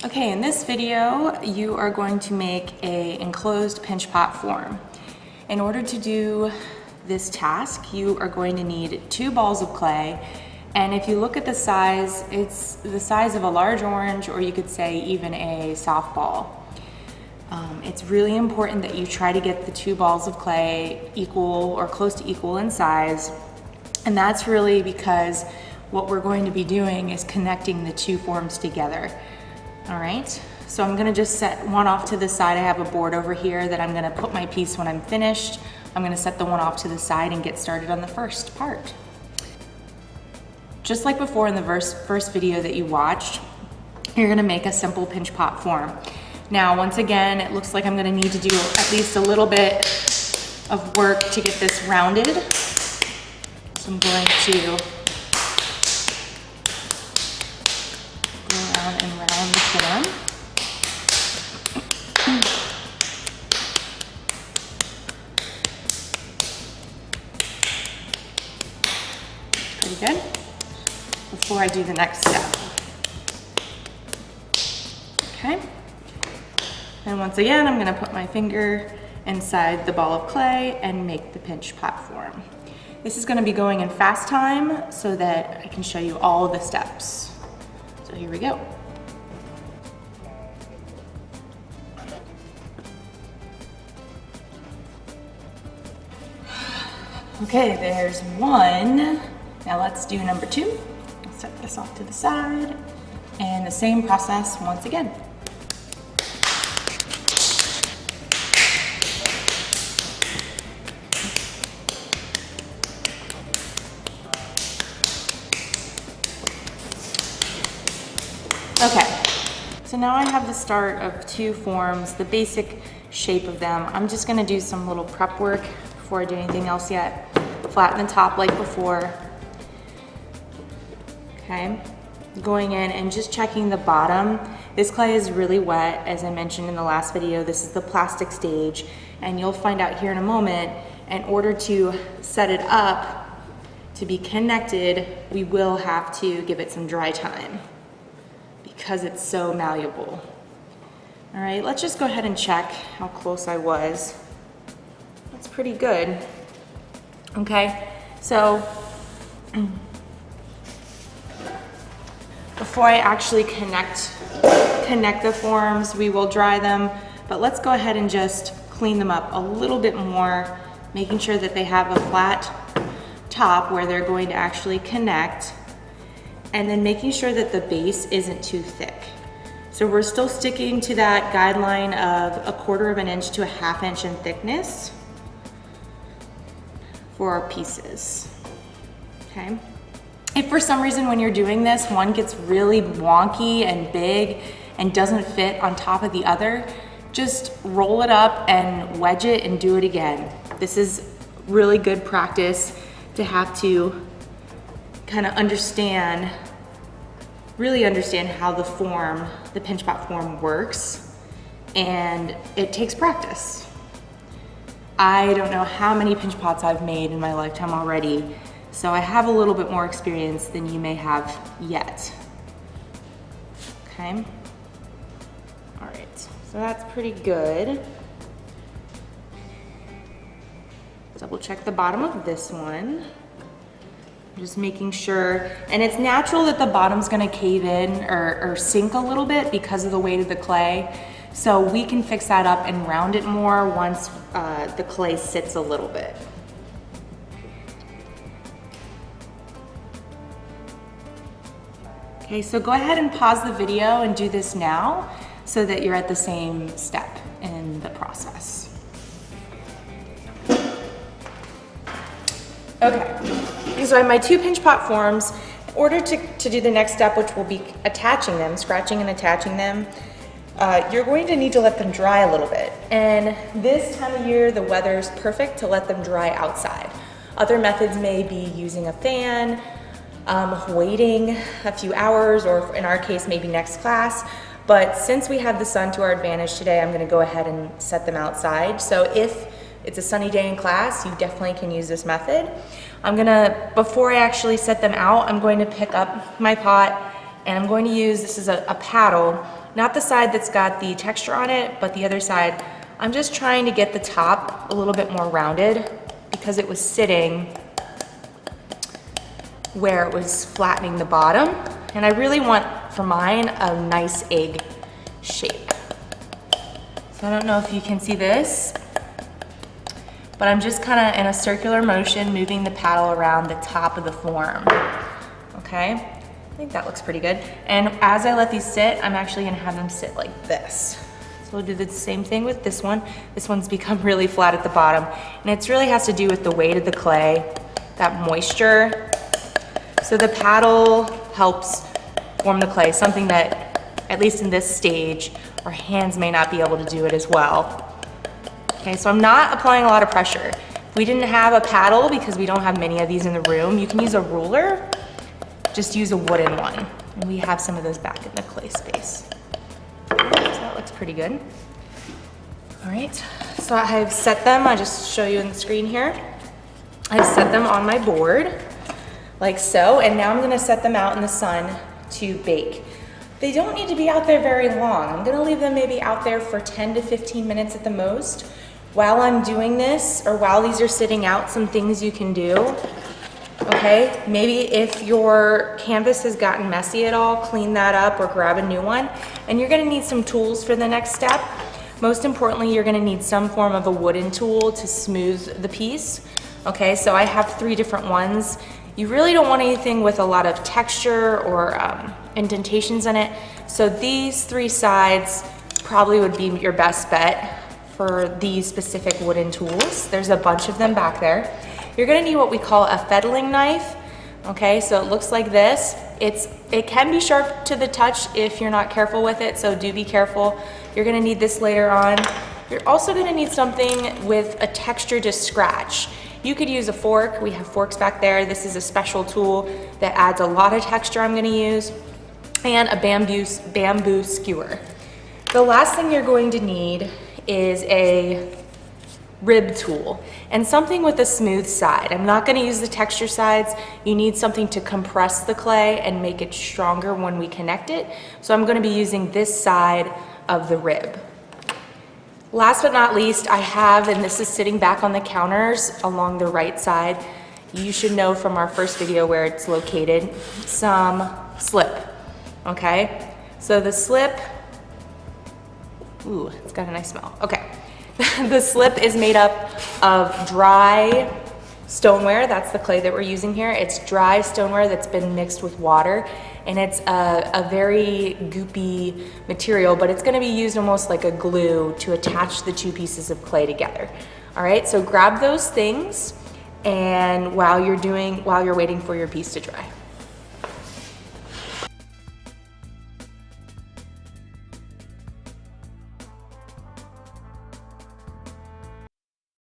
Okay, in this video, you are going to make an enclosed pinch pot form. In order to do this task, you are going to need 2 balls of clay, and if you look at the size, it's the size of a large orange, or you could say even a softball. It's really important that you try to get the 2 balls of clay equal or close to equal in size, and that's really because what we're going to be doing is connecting the 2 forms together. All right, so I'm gonna just set one off to the side. I have a board over here that I'm gonna put my piece when I'm finished. I'm gonna set the one off to the side and get started on the first part. Just like before in the first video that you watched, you're gonna make a simple pinch pot form. Now, once again, it looks like I'm gonna need to do at least a little bit of work to get this rounded. So I'm going to and round the form. Pretty good. Before I do the next step. Okay. And once again, I'm going to put my finger inside the ball of clay and make the pinch pot form. This is going to be going in fast time so that I can show you all the steps. So here we go. Okay, there's 1. Now let's do number 2. I'll set this off to the side. And the same process once again. Okay, so now I have the start of 2 forms, the basic shape of them. I'm just gonna do some little prep work before I do anything else yet. Flatten the top like before. Okay, going in and just checking the bottom. This clay is really wet, as I mentioned in the last video. This is the plastic stage, and you'll find out here in a moment, in order to set it up to be connected, we will have to give it some dry time because it's so malleable. All right, let's just go ahead and check how close I was. That's pretty good. Okay, so before I actually connect the forms, we will dry them, but let's go ahead and just clean them up a little bit more, making sure that they have a flat top where they're going to actually connect, and then making sure that the base isn't too thick. So we're still sticking to that guideline of 1/4 of an inch to 1/2 inch in thickness for our pieces, okay? If for some reason when you're doing this, one gets really wonky and big and doesn't fit on top of the other, just roll it up and wedge it and do it again. This is really good practice to have to kind of really understand how the pinch pot form works, and it takes practice. I don't know how many pinch pots I've made in my lifetime already, so I have a little bit more experience than you may have yet. Okay. All right, so that's pretty good. Double check the bottom of this one. Just making sure, and it's natural that the bottom's gonna cave in or sink a little bit because of the weight of the clay. So we can fix that up and round it more once the clay sits a little bit. Okay, so go ahead and pause the video and do this now so that you're at the same step in the process. Okay, these are my 2 pinch pot forms. In order to do the next step, which will be attaching them, scratching and attaching them, you're going to need to let them dry a little bit. And this time of year, the weather is perfect to let them dry outside. Other methods may be using a fan, waiting a few hours, or in our case, maybe next class. But since we have the sun to our advantage today, I'm gonna go ahead and set them outside. So if it's a sunny day in class, you definitely can use this method. Before I actually set them out, I'm going to pick up my pot and I'm going to use, this is a paddle. not the side that's got the texture on it, but the other side. I'm just trying to get the top a little bit more rounded because it was sitting where it was flattening the bottom. And I really want, for mine, a nice egg shape. So I don't know if you can see this, but I'm just kind of in a circular motion, moving the paddle around the top of the form, okay? I think that looks pretty good. And as I let these sit, I'm actually gonna have them sit like this. So we'll do the same thing with this one. This one's become really flat at the bottom, and it really has to do with the weight of the clay, that moisture. So the paddle helps form the clay, something that, at least in this stage, our hands may not be able to do it as well. Okay, so I'm not applying a lot of pressure. If we didn't have a paddle, because we don't have many of these in the room, you can use a ruler, just use a wooden one. And we have some of those back in the clay space. So that looks pretty good. All right, so I've set them, I just show you on the screen here. I've set them on my board, like so, and now I'm gonna set them out in the sun to bake. They don't need to be out there very long. I'm gonna leave them maybe out there for 10 to 15 minutes at the most. While I'm doing this, or while these are sitting out, some things you can do, okay? Maybe if your canvas has gotten messy at all, clean that up or grab a new one. And you're gonna need some tools for the next step. Most importantly, you're gonna need some form of a wooden tool to smooth the piece. Okay, so I have 3 different ones. You really don't want anything with a lot of texture or indentations in it. So these 3 sides probably would be your best bet for these specific wooden tools. There's a bunch of them back there. You're gonna need what we call a fettling knife. Okay, so it looks like this. It can be sharp to the touch if you're not careful with it, so do be careful. You're gonna need this later on. You're also gonna need something with a texture to scratch. You could use a fork. We have forks back there. This is a special tool that adds a lot of texture I'm gonna use, and a bamboo skewer. The last thing you're going to need is a rib tool and something with a smooth side. I'm not gonna use the texture sides. You need something to compress the clay and make it stronger when we connect it. So I'm gonna be using this side of the rib. Last but not least, I have, and this is sitting back on the counters along the right side, you should know from our first video where it's located, some slip, okay? So the slip, ooh, it's got a nice smell, okay. The slip is made up of dry stoneware. That's the clay that we're using here. It's dry stoneware that's been mixed with water, and it's a very goopy material, but it's gonna be used almost like a glue to attach the 2 pieces of clay together. All right, so grab those things, and while you're waiting for your piece to dry.